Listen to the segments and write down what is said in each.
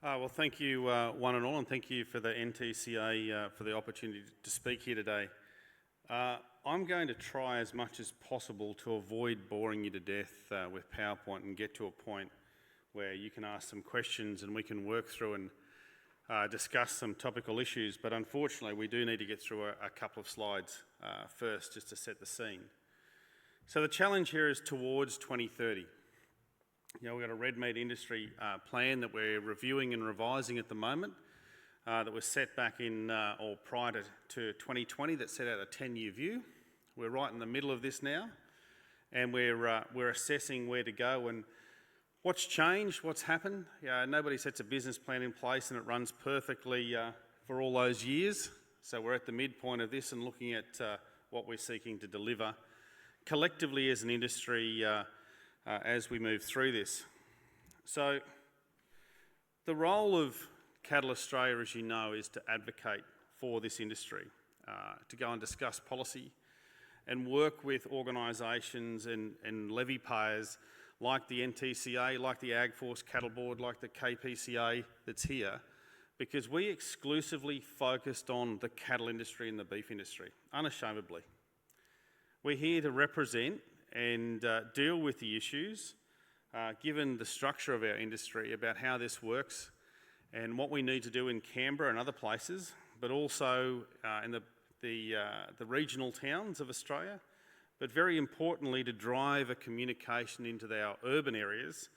Well, thank you one and all, and thank you for the NTCA for the opportunity to speak here today. I'm going to try as much as possible to avoid boring you to death with PowerPoint and get to a point where you can ask some questions and we can work through and discuss some topical issues. But unfortunately, we do need to get through a couple of slides first just to set the scene. So the challenge here is towards 2030. We've got a red meat industry plan that we're reviewing and revising at the moment that was set back in or prior to 2020 that set out a 10-year view. We're right in the middle of this now, and we're assessing where to go and what's changed, what's happened. Nobody sets a business plan in place and it runs perfectly for all those years. So we're at the midpoint of this and looking at what we're seeking to deliver collectively as an industry as we move through this. So the role of Cattle Australia, as you know, is to advocate for this industry, to go and discuss policy and work with organisations and levy payers like the NTCA, like the AgForce Cattle Board, like the KPCA that's here, because we exclusively focused on the cattle industry and the beef industry, unashamedly. We're here to represent and deal with the issues, given the structure of our industry, about how this works and what we need to do in Canberra and other places, but also in the regional towns of Australia, but very importantly to drive a communication into our urban areas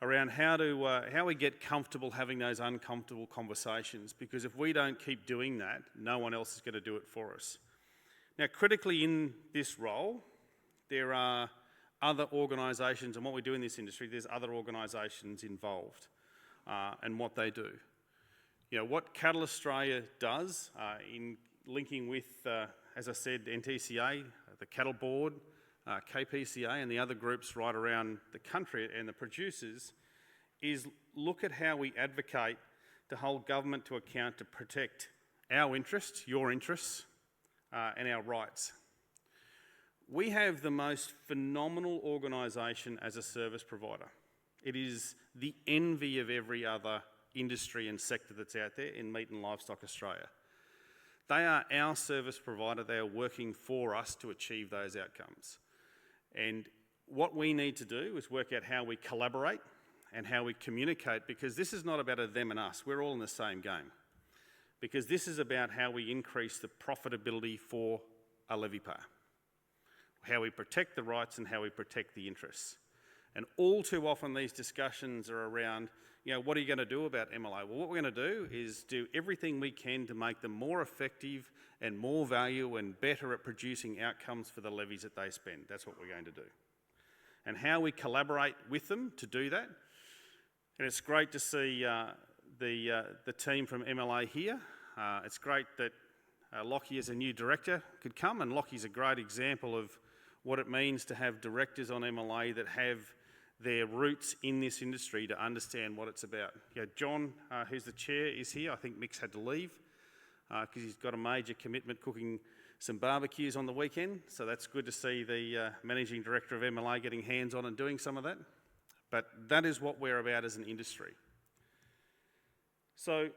around how we get comfortable having those uncomfortable conversations, because if we don't keep doing that, no one else is going to do it for us. Now, critically in this role, there are other organisations, and what we do in this industry, there's other organisations involved and what they do. What Cattle Australia does in linking with, as I said, NTCA, the Cattle Board, KPCA and the other groups right around the country and the producers, is look at how we advocate to hold government to account to protect our interests, your interests, and our rights. We have the most phenomenal organisation as a service provider. It is the envy of every other industry and sector that's out there in Meat and Livestock Australia. They are our service provider. They are working for us to achieve those outcomes. And what we need to do is work out how we collaborate and how we communicate, because this is not about a them and us. We're all in the same game. Because this is about how we increase the profitability for a levy payer, how we protect the rights and how we protect the interests. And all too often these discussions are around, what are you going to do about MLA? Well, what we're going to do is do everything we can to make them more effective and more value and better at producing outcomes for the levies that they spend. That's what we're going to do. And how we collaborate with them to do that. And it's great to see the team from MLA here. It's great that Lockie as a new director could come, and Lockie's a great example of what it means to have directors on MLA that have their roots in this industry to understand what it's about. John, who's the chair, is here. I think Mick's had to leave because he's got a major commitment cooking some barbecues on the weekend. So that's good to see the managing director of MLA getting hands-on and doing some of that. But that is what we're about as an industry. So,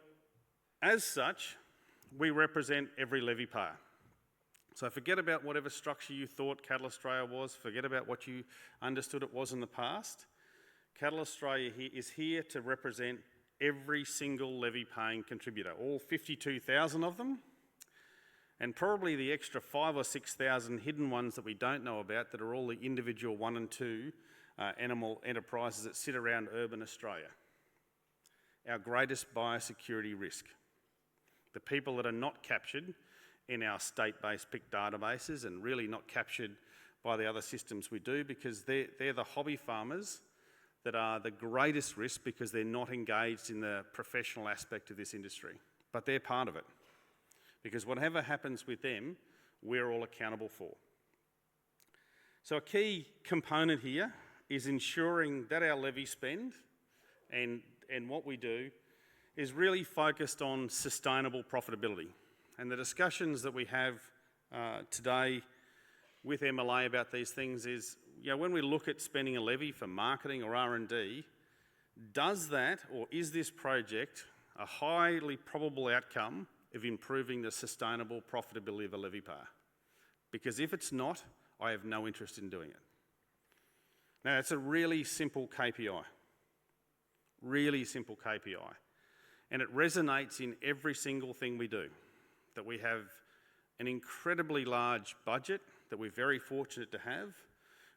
as such, we represent every levy payer. So forget about whatever structure you thought Cattle Australia was, forget about what you understood it was in the past. Cattle Australia is here to represent every single levy paying contributor, all 52,000 of them, and probably the extra 5,000 or 6,000 hidden ones that we don't know about that are all the individual 1 and 2 animal enterprises that sit around urban Australia. Our greatest biosecurity risk. The people that are not captured in our state-based PIC databases and really not captured by the other systems we do, because they're the hobby farmers that are the greatest risk because they're not engaged in the professional aspect of this industry. But they're part of it. Because whatever happens with them, we're all accountable for. So a key component here is ensuring that our levy spend and what we do is really focused on sustainable profitability. And the discussions that we have today with MLA about these things is, when we look at spending a levy for marketing or R&D, Does that, or is this project a highly probable outcome of improving the sustainable profitability of a levy payer? Because if it's not, I have no interest in doing it. Now, it's a really simple KPI. Really simple KPI. And it resonates in every single thing we do. That we have an incredibly large budget that we're very fortunate to have.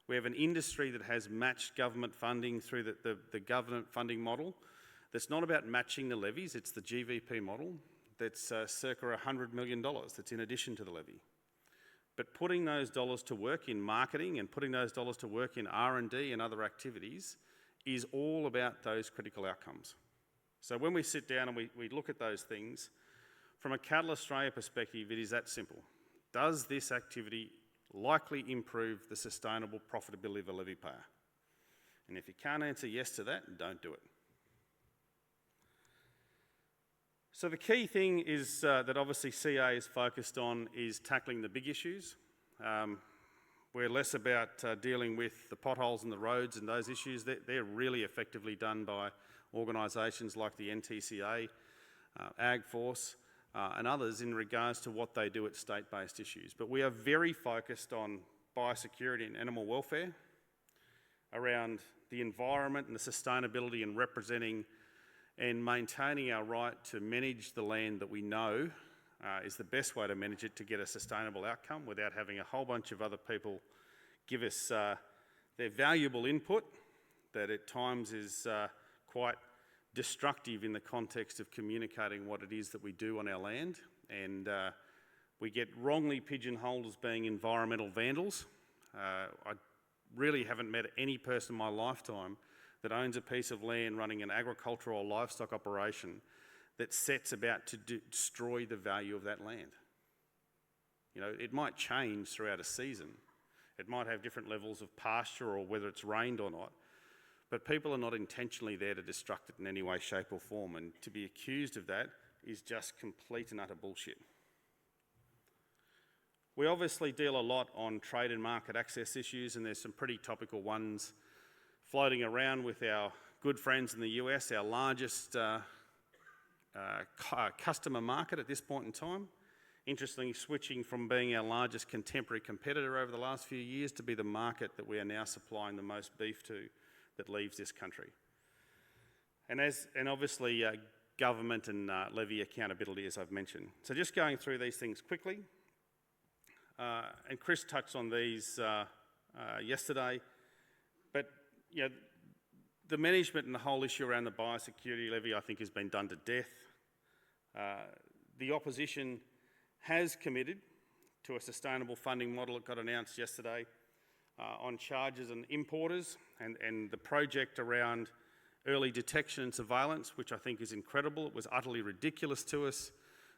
We have an industry that has matched government funding through the government funding model. That's not about matching the levies, it's the GVP model. That's circa $100 million that's in addition to the levy. But putting those dollars to work in marketing and putting those dollars to work in R&D and other activities is all about those critical outcomes. So when we sit down and we look at those things, from a Cattle Australia perspective, it is that simple. Does this activity likely improve the sustainable profitability of a levy payer? And if you can't answer yes to that, don't do it. So the key thing is that obviously CA is focused on is tackling the big issues. We're less about dealing with the potholes in the roads and those issues. They're really effectively done by organisations like the NTCA, AgForce, and others in regards to what they do at state-based issues. But we are very focused on biosecurity and animal welfare, around the environment and the sustainability and representing and maintaining our right to manage the land that we know is the best way to manage it to get a sustainable outcome without having a whole bunch of other people give us their valuable input that at times is quite destructive in the context of communicating what it is that we do on our land. And we get wrongly pigeonholed as being environmental vandals. I really haven't met any person in my lifetime that owns a piece of land running an agricultural or livestock operation that sets about to destroy the value of that land. You know, it might change throughout a season. It might have different levels of pasture or whether it's rained or not. But people are not intentionally there to destruct it in any way, shape or form. And to be accused of that is just complete and utter bullshit. We obviously deal a lot on trade and market access issues, and there's some pretty topical ones floating around with our good friends in the US, our largest customer market at this point in time. Interestingly, switching from being our largest contemporary competitor over the last few years to be the market that we are now supplying the most beef to that leaves this country. And obviously government and levy accountability, as I've mentioned. So just going through these things quickly, and Chris touched on these yesterday, but you know, the management and the whole issue around the biosecurity levy, I think, has been done to death. The opposition has committed to a sustainable funding model that got announced yesterday on charges and importers and the project around early detection and surveillance, which I think is incredible. It was utterly ridiculous to us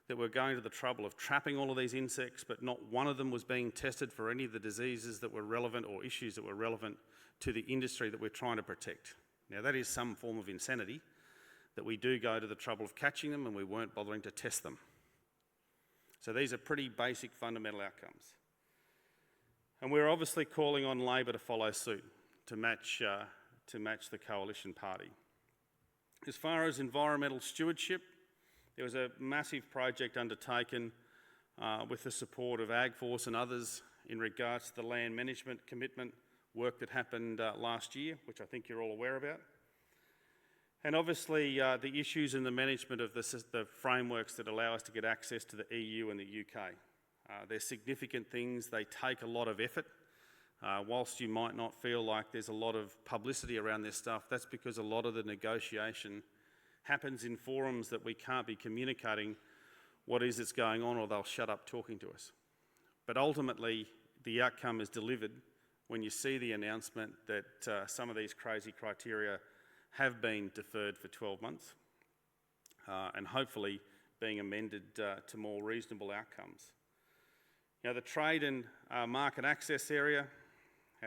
that we're going to the trouble of trapping all of these insects, but not one of them was being tested for any of the diseases that were relevant or issues that were relevant to the industry that we're trying to protect. Now, that is some form of insanity, that we do go to the trouble of catching them and we weren't bothering to test them. So these are pretty basic fundamental outcomes. And we're obviously calling on Labor to follow suit to match the coalition party. As far as environmental stewardship, there was a massive project undertaken with the support of AgForce and others in regards to the land management commitment work that happened last year, which I think you're all aware about. And obviously the issues in the management of the frameworks that allow us to get access to the EU and the UK. They're significant things, they take a lot of effort. Whilst you might not feel like there's a lot of publicity around this stuff, that's because a lot of the negotiation happens in forums that we can't be communicating what is that's going on, or they'll shut up talking to us. But ultimately, the outcome is delivered when you see the announcement that some of these crazy criteria have been deferred for 12 months and hopefully being amended to more reasonable outcomes. Now, the trade and market access area,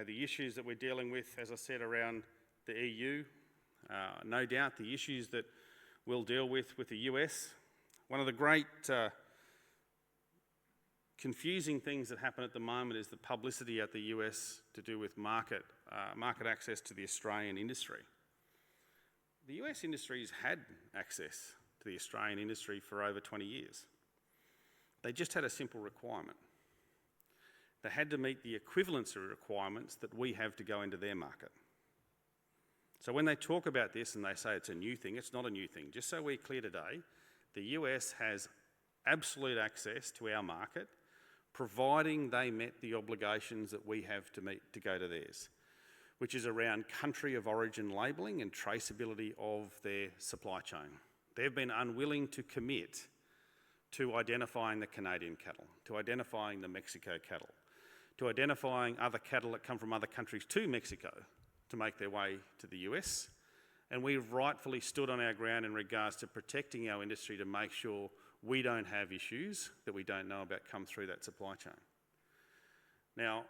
the issues that we're dealing with, as I said, around the EU, no doubt the issues that we'll deal with the US. One of the great confusing things that happen at the moment is the publicity at the US to do with market access to the Australian industry. the US industry's had access to the Australian industry for over 20 years. They just had a simple requirement. They had to meet the equivalency requirements that we have to go into their market. So when they talk about this and they say it's a new thing, it's not a new thing. Just so we're clear today, the US has absolute access to our market, providing they met the obligations that we have to meet to go to theirs, which is around country of origin labelling and traceability of their supply chain. They've been unwilling to commit to identifying the Canadian cattle, to identifying the Mexico cattle, to identifying other cattle that come from other countries to Mexico to make their way to the US. And we've rightfully stood on our ground in regards to protecting our industry to make sure we don't have issues that we don't know about come through that supply chain. Now,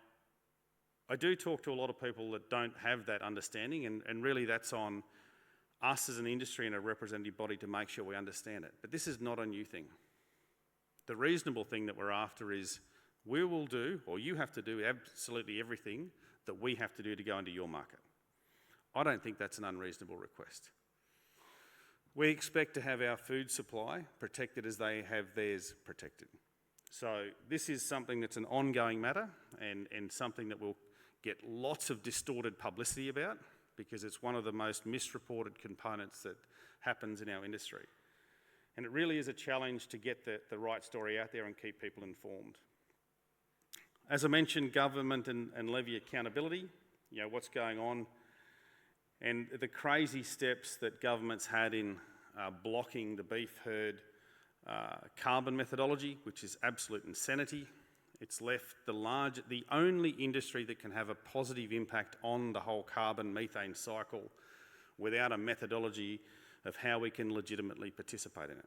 I do talk to a lot of people that don't have that understanding, and really that's on us as an industry and a representative body to make sure we understand it. But this is not a new thing. The reasonable thing that we're after is we will do, or you have to do absolutely everything that we have to do to go into your market. I don't think that's an unreasonable request. We expect to have our food supply protected as they have theirs protected. So this is something that's an ongoing matter and something that we'll get lots of distorted publicity about because it's one of the most misreported components that happens in our industry. And it really is a challenge to get the right story out there and keep people informed. As I mentioned, government and levy accountability, what's going on, and the crazy steps that government's had in blocking the beef herd carbon methodology, which is absolute insanity. It's left the only industry that can have a positive impact on the whole carbon methane cycle without a methodology of how we can legitimately participate in it.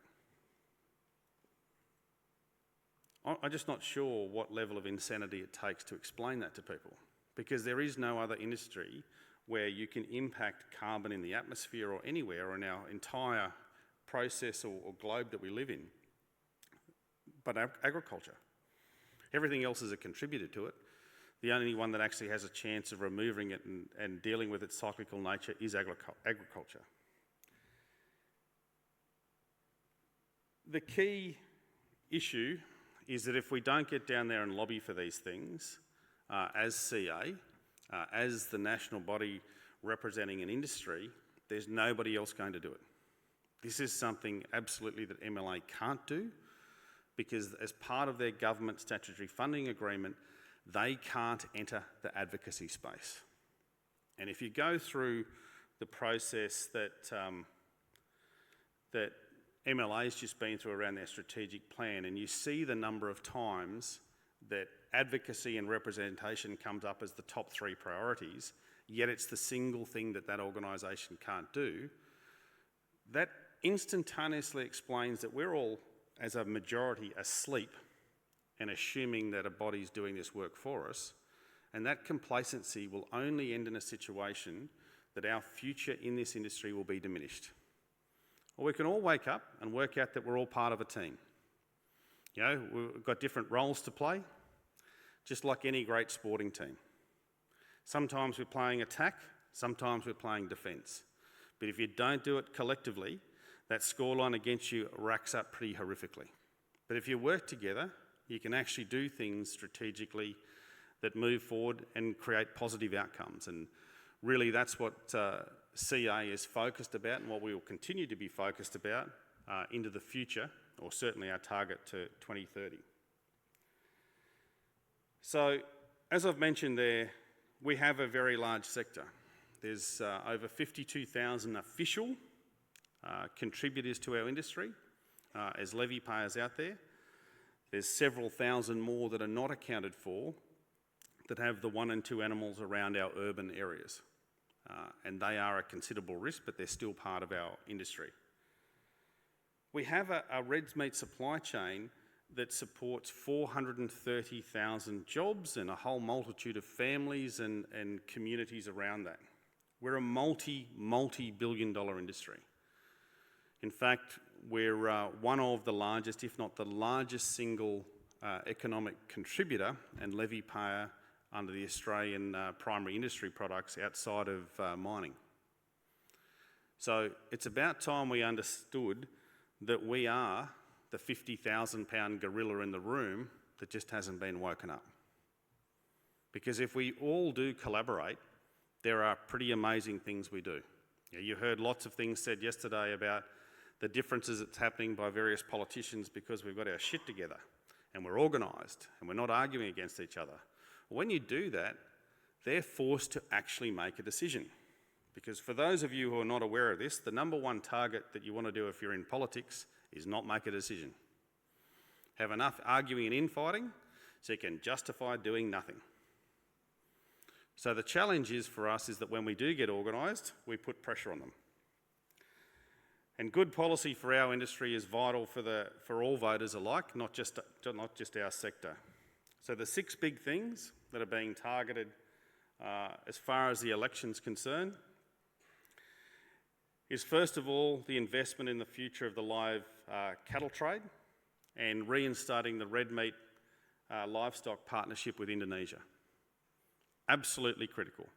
I'm just not sure what level of insanity it takes to explain that to people, because there is no other industry where you can impact carbon in the atmosphere or anywhere or in our entire process or globe that we live in, but agriculture. Everything else is a contributor to it. The only one that actually has a chance of removing it and dealing with its cyclical nature is agriculture. The key issue is that if we don't get down there and lobby for these things, as CA, as the national body representing an industry, there's nobody else going to do it. This is something absolutely that MLA can't do, because as part of their government statutory funding agreement, they can't enter the advocacy space. And if you go through the process that MLA's just been through around their strategic plan, and you see the number of times that advocacy and representation comes up as the top 3 priorities, yet it's the single thing that organisation can't do, that instantaneously explains that we're all, as a majority, asleep and assuming that a body's doing this work for us, and that complacency will only end in a situation that our future in this industry will be diminished. Or we can all wake up and work out that we're all part of a team. We've got different roles to play, just like any great sporting team. Sometimes we're playing attack, sometimes we're playing defence. But if you don't do it collectively, that scoreline against you racks up pretty horrifically. But if you work together, you can actually do things strategically that move forward and create positive outcomes. And really that's what CA is focused about and what we will continue to be focused about into the future, or certainly our target to 2030. So, as I've mentioned there, we have a very large sector. There's over 52,000 official contributors to our industry as levy payers out there. There's several thousand more that are not accounted for that have the 1 and 2 animals around our urban areas. And they are a considerable risk, but they're still part of our industry. We have a Reds Meat supply chain that supports 430,000 jobs and a whole multitude of families and communities around that. We're a multi-billion-dollar industry. In fact, we're one of the largest, if not the largest single economic contributor and levy payer under the Australian primary industry products outside of mining. So it's about time we understood that we are the 50,000-pound gorilla in the room that just hasn't been woken up. Because if we all do collaborate, there are pretty amazing things we do. You heard lots of things said yesterday about the differences that's happening by various politicians because we've got our shit together and we're organised and we're not arguing against each other. When you do that, they're forced to actually make a decision. Because for those of you who are not aware of this, the number one target that you want to do if you're in politics is not make a decision. Have enough arguing and infighting so you can justify doing nothing. So the challenge is for us is that when we do get organised, we put pressure on them. And good policy for our industry is vital for all voters alike, not just our sector. So the 6 big things that are being targeted as far as the election's concerned is first of all the investment in the future of the live cattle trade and reinstating the red meat livestock partnership with Indonesia. Absolutely critical.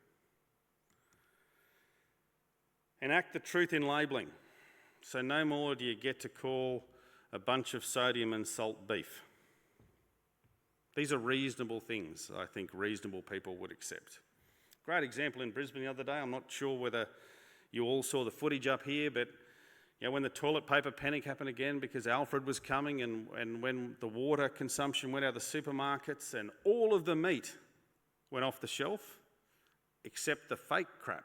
Enact the truth in labelling. So no more do you get to call a bunch of sodium and salt beef. These are reasonable things I think reasonable people would accept. Great example in Brisbane the other day. I'm not sure whether you all saw the footage up here, but when the toilet paper panic happened again because Alfred was coming and when the water consumption went out of the supermarkets and all of the meat went off the shelf except the fake crap.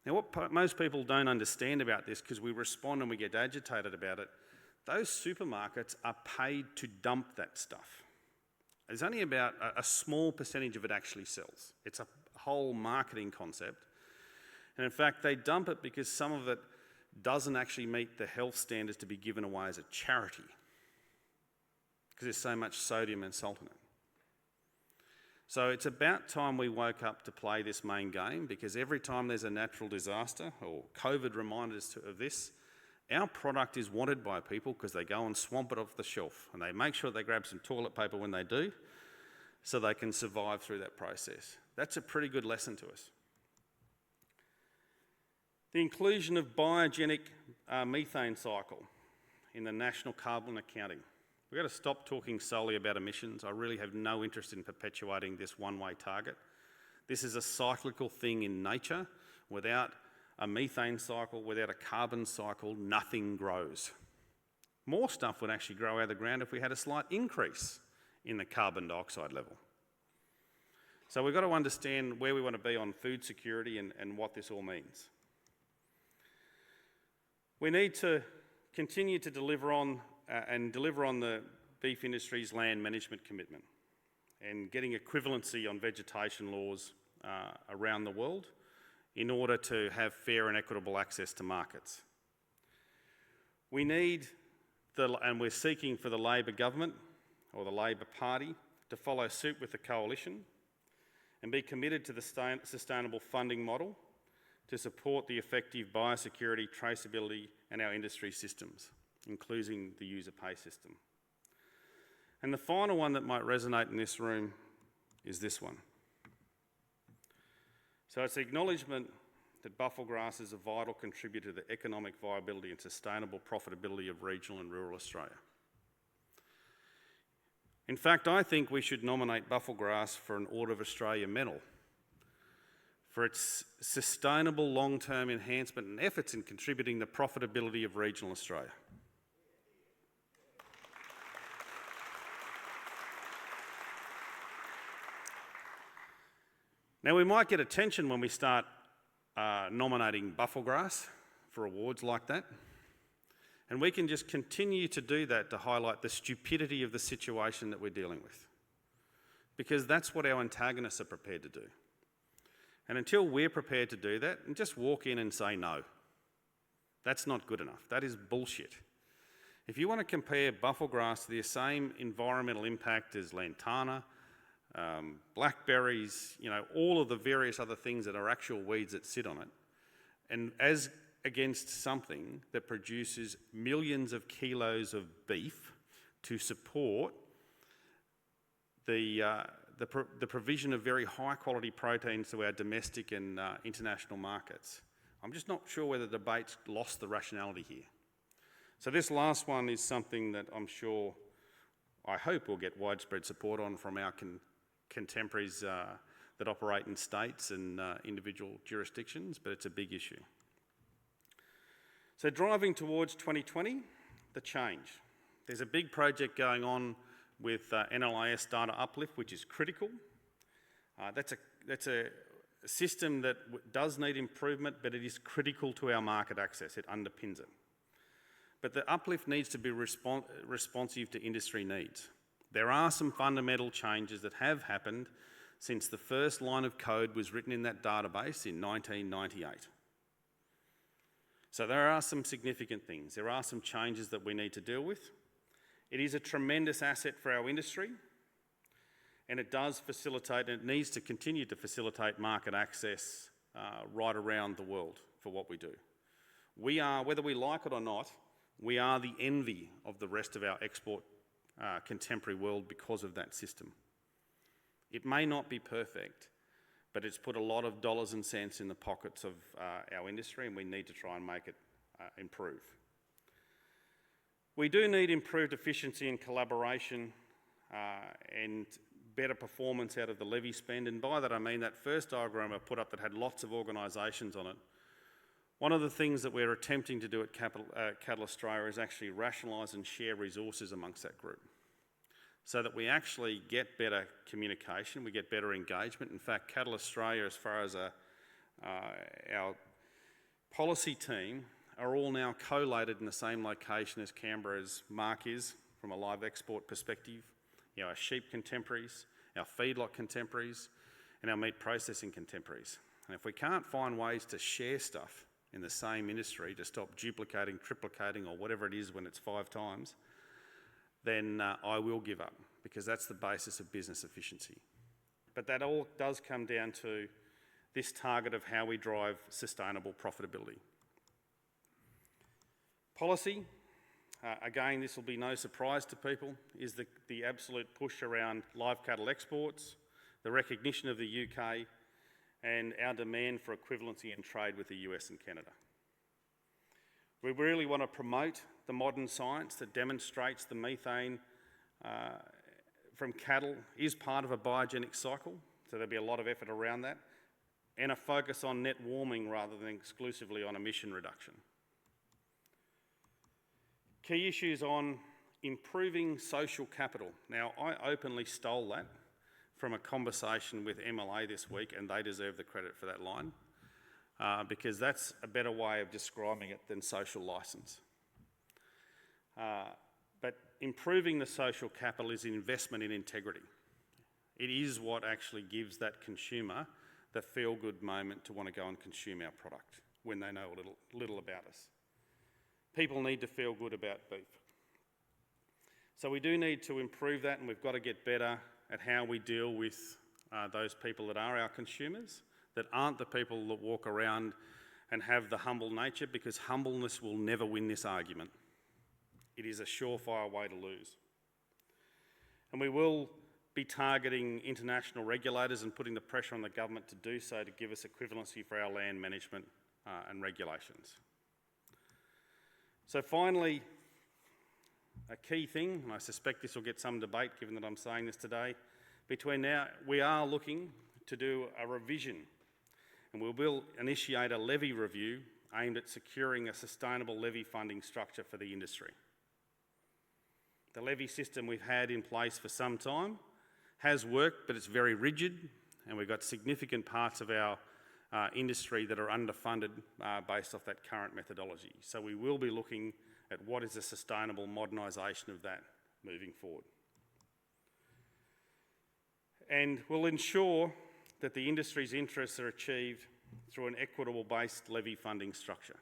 Now what most people don't understand about this, because we respond and we get agitated about it, those supermarkets are paid to dump that stuff. There's only about a small percentage of it actually sells. It's a whole marketing concept. And in fact, they dump it because some of it doesn't actually meet the health standards to be given away as a charity, because there's so much sodium and salt in it. So it's about time we woke up to play this main game, because every time there's a natural disaster, or COVID reminded us of this, our product is wanted by people because they go and swamp it off the shelf and they make sure they grab some toilet paper when they do so they can survive through that process. That's a pretty good lesson to us. The inclusion of biogenic methane cycle in the national carbon accounting. We've got to stop talking solely about emissions. I really have no interest in perpetuating this one-way target. This is a cyclical thing in nature. Without a methane cycle, without a carbon cycle, nothing grows. More stuff would actually grow out of the ground if we had a slight increase in the carbon dioxide level. So we've got to understand where we want to be on food security and what this all means. We need to continue to deliver on the beef industry's land management commitment and getting equivalency on vegetation laws around the world in order to have fair and equitable access to markets. We need, and we're seeking for the Labor government or the Labor Party to follow suit with the coalition and be committed to the sustainable funding model to support the effective biosecurity, traceability and our industry systems, including the user pay system. And the final one that might resonate in this room is this one. So it's the acknowledgement that buffel grass is a vital contributor to the economic viability and sustainable profitability of regional and rural Australia. In fact, I think we should nominate buffel grass for an Order of Australia medal for its sustainable long-term enhancement and efforts in contributing to the profitability of regional Australia. Now, we might get attention when we start nominating buffel grass for awards like that, and we can just continue to do that to highlight the stupidity of the situation that we're dealing with, because that's what our antagonists are prepared to do. And until we're prepared to do that, and just walk in and say no, that's not good enough. That is bullshit. If you want to compare buffel grass to the same environmental impact as lantana, blackberries, all of the various other things that are actual weeds that sit on it, and as against something that produces millions of kilos of beef to support the provision of very high quality proteins to our domestic and international markets, I'm just not sure whether the debate's lost the rationality here. So this last one is something that I hope we'll get widespread support on from our contemporaries that operate in states and individual jurisdictions, but it's a big issue. So driving towards 2020, the change. There's a big project going on with NLIS data uplift, which is critical. That's a system that does need improvement, but it is critical to our market access. It underpins it. But the uplift needs to be responsive to industry needs. There are some fundamental changes that have happened since the first line of code was written in that database in 1998. So there are some significant things. There are some changes that we need to deal with. It is a tremendous asset for our industry, and it does facilitate, and it needs to continue to facilitate market access right around the world for what we do. We are, whether we like it or not, we are the envy of the rest of our export contemporary world because of that system. It may not be perfect, but it's put a lot of dollars and cents in the pockets of our industry, and we need to try and make it improve. We do need improved efficiency and collaboration and better performance out of the levy spend, and by that I mean that first diagram I put up that had lots of organisations on it. One of the things that we're attempting to do at Cattle Australia is actually rationalise and share resources amongst that group so that we actually get better communication, we get better engagement. In fact, Cattle Australia, as far as our policy team, are all now collated in the same location as Canberra's Mark is from a live export perspective. You know, our sheep contemporaries, our feedlot contemporaries, and our meat processing contemporaries. And if we can't find ways to share stuff in the same industry to stop duplicating, triplicating, or whatever it is when it's 5 times, then I will give up, because that's the basis of business efficiency. But that all does come down to this target of how we drive sustainable profitability. Policy, again, this will be no surprise to people, is the absolute push around live cattle exports, the recognition of the UK, and our demand for equivalency in trade with the US and Canada. We really want to promote the modern science that demonstrates the methane from cattle is part of a biogenic cycle, so there'll be a lot of effort around that, and a focus on net warming rather than exclusively on emission reduction. Key issues on improving social capital. Now, I openly stole that from a conversation with MLA this week, and they deserve the credit for that line, because that's a better way of describing it than social licence. But improving the social capital is an investment in integrity. It is what actually gives that consumer the feel-good moment to want to go and consume our product when they know a little about us. People need to feel good about beef. So we do need to improve that, and we've got to get better at how we deal with those people that are our consumers, that aren't the people that walk around and have the humble nature, because humbleness will never win this argument. It is a surefire way to lose. And we will be targeting international regulators and putting the pressure on the government to do so, to give us equivalency for our land management and regulations. So finally, a key thing, and I suspect this will get some debate given that I'm saying this today, between now, we are looking to do a revision, and we will initiate a levy review aimed at securing a sustainable levy funding structure for the industry. The levy system we've had in place for some time has worked, but it's very rigid, and we've got significant parts of our industry that are underfunded based off that current methodology. So we will be looking at what is a sustainable modernisation of that moving forward. And we'll ensure that the industry's interests are achieved through an equitable-based levy funding structure.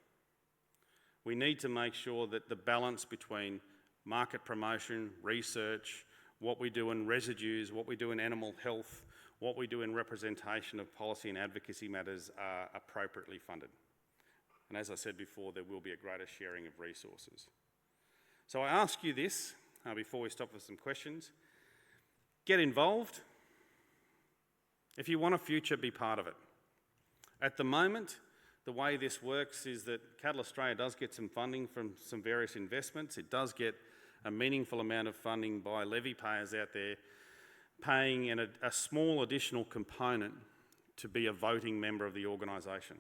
We need to make sure that the balance between market promotion, research, what we do in residues, what we do in animal health, what we do in representation of policy and advocacy matters are appropriately funded. And as I said before, there will be a greater sharing of resources. So I ask you this before we stop for some questions. Get involved. If you want a future, be part of it. At the moment, The way this works is that Cattle Australia does get some funding from some various investments. It does get a meaningful amount of funding by levy payers out there, paying a small additional component to be a voting member of the organisation.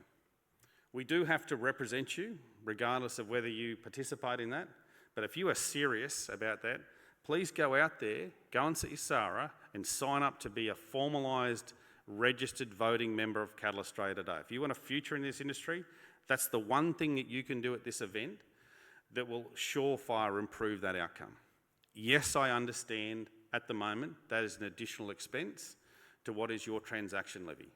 We do have to represent you, regardless of whether you participate in that, but if you are serious about that, please go out there, go and see Sarah and sign up to be a formalised, registered voting member of Cattle Australia today. If you want a future in this industry, that's the one thing that you can do at this event that will surefire improve that outcome. Yes, I understand at the moment that is an additional expense to what is your transaction levy.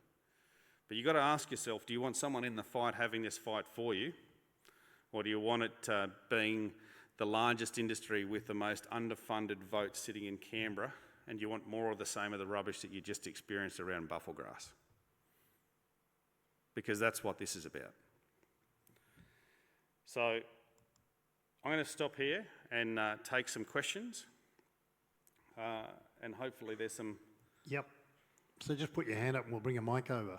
But you've got to ask yourself, do you want someone in the fight having this fight for you? Or do you want it being the largest industry with the most underfunded votes sitting in Canberra, and you want more of the same of the rubbish that you just experienced around Bufflegrass? Because that's what this is about. So I'm going to stop here and take some questions, and hopefully there's some... Yep. So just put your hand up and we'll bring a mic over.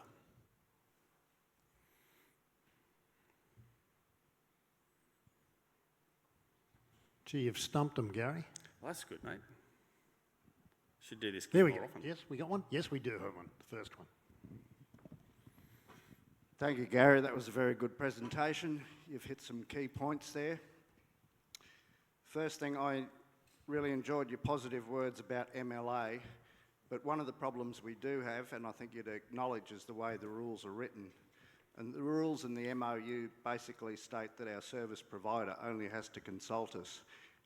Gee, you've stumped them, Gary. Well, that's good, mate. Should do this There we more go. often. Yes, we got one? Yes, we do have one, the first one. Thank you, Gary. That was a very good presentation. You've hit some key points there. First thing, I really enjoyed your positive words about MLA, but one of the problems we do have, and I think you'd acknowledge, is the way the rules are written. And the rules in the MOU basically state that our service provider only has to consult us,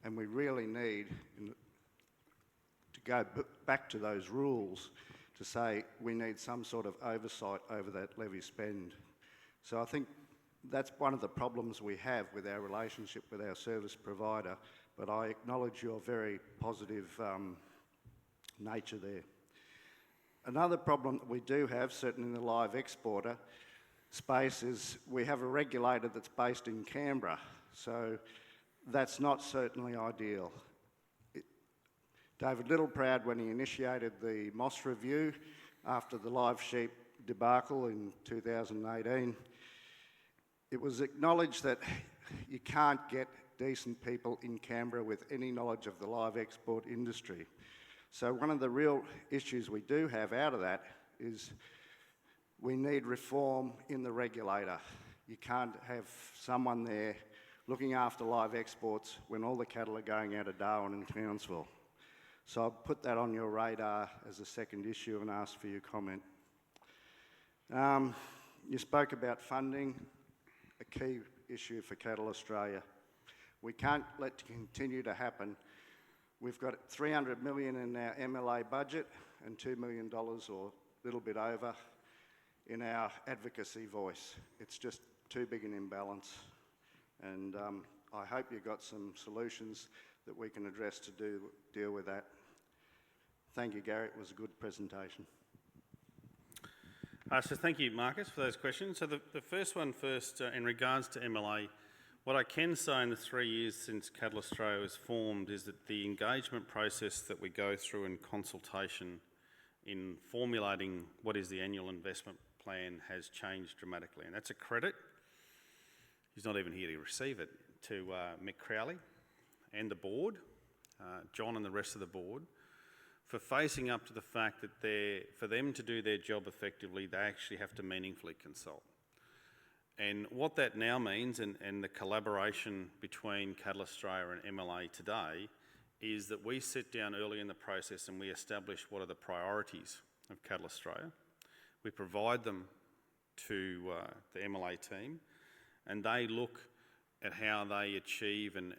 and we really need to go back to those rules to say we need some sort of oversight over that levy spend. So I think that's one of the problems we have with our relationship with our service provider, but I acknowledge your very positive nature there. Another problem that we do have, certainly in the live exporter space, is we have a regulator that's based in Canberra, so that's not certainly ideal. David Littleproud, when he initiated the Moss review after the live sheep debacle in 2018, it was acknowledged that you can't get decent people in Canberra with any knowledge of the live export industry. So one of the real issues we do have out of that is we need reform in the regulator. You can't have someone there looking after live exports when all the cattle are going out of Darwin and Townsville. So I'll put that on your radar as a second issue and ask for your comment. You spoke about funding, a key issue for Cattle Australia. We can't let it continue to happen. We've got $300 million in our MLA budget and $2 million or a little bit over in our advocacy voice. It's just too big an imbalance. And I hope you've got some solutions that we can address to deal with that. Thank you, Gary. It was a good presentation. So thank you, Marcus, for those questions. So the first one first, in regards to MLA, what I can say in the 3 years since Cattle Australia was formed is that the engagement process that we go through in consultation in formulating what is the annual investment plan has changed dramatically. And that's a credit, he's not even here to receive it, to Mick Crowley and the board, John and the rest of the board, for facing up to the fact that for them to do their job effectively, they actually have to meaningfully consult. And what that now means, and the collaboration between Cattle Australia and MLA today, is that we sit down early in the process and we establish what are the priorities of Cattle Australia. We provide them to the MLA team, and they look at how they achieve and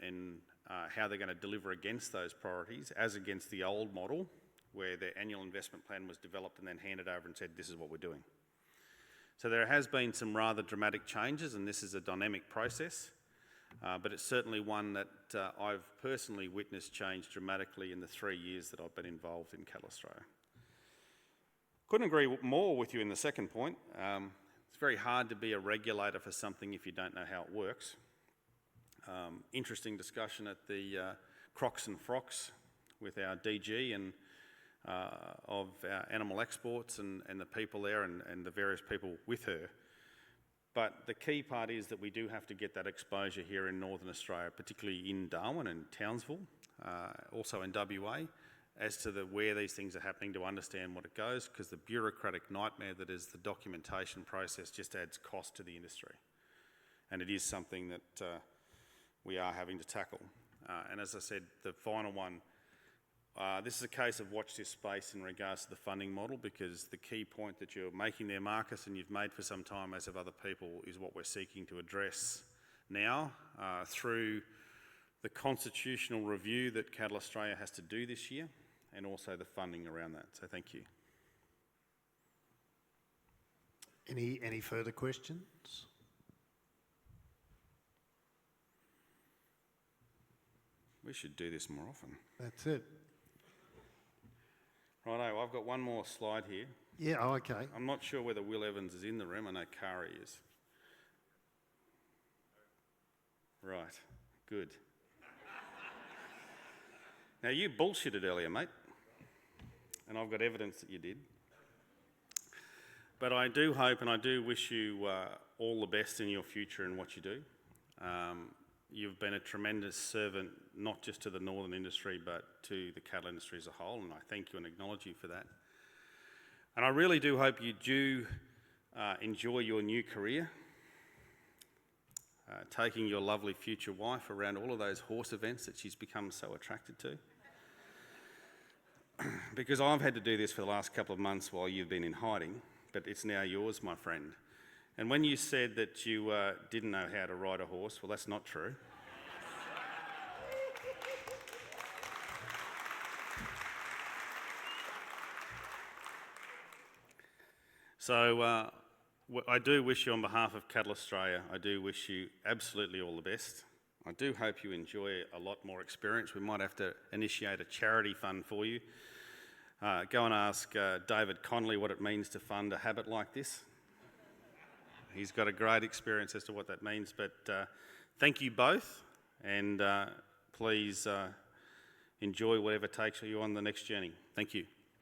how they're going to deliver against those priorities, as against the old model, where their annual investment plan was developed and then handed over and said, this is what we're doing. So there has been some rather dramatic changes, and this is a dynamic process, but it's certainly one that I've personally witnessed change dramatically in the 3 years that I've been involved in Cattle Australia. Couldn't agree more with you in the second point. It's very hard to be a regulator for something if you don't know how it works. Interesting discussion at the Crocs and Frocks with our DG and of our animal exports and the people there and the various people with her. But the key part is that we do have to get that exposure here in Northern Australia, particularly in Darwin and Townsville, also in WA, as to where these things are happening, to understand what it goes, because the bureaucratic nightmare that is the documentation process just adds cost to the industry. And it is something that we are having to tackle. And as I said, the final one, this is a case of watch this space in regards to the funding model, because the key point that you're making there, Marcus, and you've made for some time, as have other people, is what we're seeking to address now through the constitutional review that Cattle Australia has to do this year, and also the funding around that. So thank you. Any further questions? We should do this more often. That's it. Righto, I've got one more slide here. Yeah, oh, okay. I'm not sure whether Will Evans is in the room. I know Kari is. Right, good. Now, you bullshitted earlier, mate, and I've got evidence that you did. But I do hope and I do wish you all the best in your future and what you do. You've been a tremendous servant, not just to the northern industry, but to the cattle industry as a whole, and I thank you and acknowledge you for that. And I really do hope you do enjoy your new career, taking your lovely future wife around all of those horse events that she's become so attracted to. Because I've had to do this for the last couple of months while you've been in hiding, but it's now yours, my friend. And when you said that you didn't know how to ride a horse, well, that's not true. So I do wish you, on behalf of Cattle Australia, I do wish you absolutely all the best. I do hope you enjoy a lot more experience. We might have to initiate a charity fund for you. Go and ask David Connolly what it means to fund a habit like this. He's got a great experience as to what that means. But thank you both, and please enjoy whatever takes you on the next journey. Thank you.